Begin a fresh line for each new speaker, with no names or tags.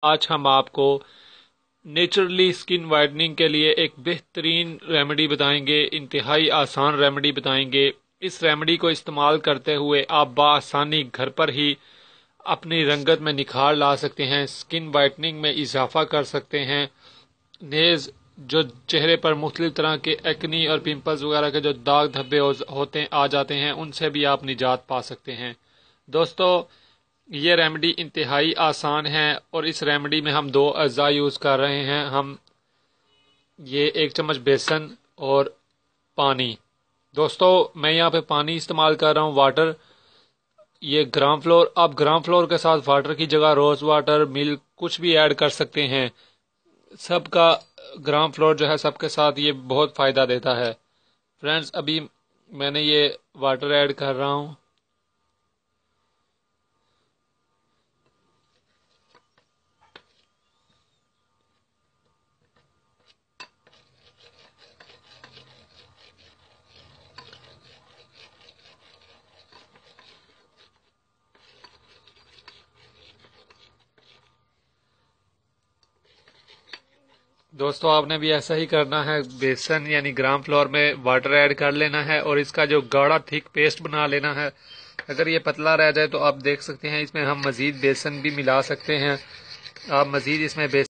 آج ہم آپ کو نیچرلی سکن وائٹننگ کے لیے ایک بہترین ریمیڈی بتائیں گے، انتہائی آسان ریمیڈی بتائیں گے۔ اس ریمیڈی کو استعمال کرتے ہوئے آپ بآسانی گھر پر ہی اپنی رنگت میں نکھار لا سکتے ہیں، سکن وائٹننگ میں اضافہ کر سکتے ہیں، نیز جو چہرے پر مختلف طرح کے ایکنی اور پمپلز وغیرہ کے جو داغ دھبے ہوتے آ جاتے ہیں ان سے بھی آپ نجات پا سکتے ہیں۔ دوستو، یہ ریمیڈی انتہائی آسان ہے اور اس ریمیڈی میں ہم 2 اجزاء یوز کر رہے ہیں۔ ہم یہ 1 چمچ بیسن اور پانی۔ دوستو، میں یہاں پہ پانی استعمال کر رہا ہوں، واٹر۔ یہ گرام فلور، آپ گرام فلور کے ساتھ واٹر کی جگہ روز واٹر، ملک کچھ بھی ایڈ کر سکتے ہیں۔ سب کا گرام فلور جو ہے سب کے ساتھ یہ بہت فائدہ دیتا ہے۔ فرینڈز، ابھی میں نے یہ واٹر ایڈ کر رہا ہوں۔ دوستو، آپ نے بھی ایسا ہی کرنا ہے، بیسن یعنی گرام فلور میں واٹر ایڈ کر لینا ہے اور اس کا جو گاڑھا تھک پیسٹ بنا لینا ہے۔ اگر یہ پتلا رہ جائے تو آپ دیکھ سکتے ہیں اس میں ہم مزید بیسن بھی ملا سکتے ہیں۔ آپ مزید اس میں بیسن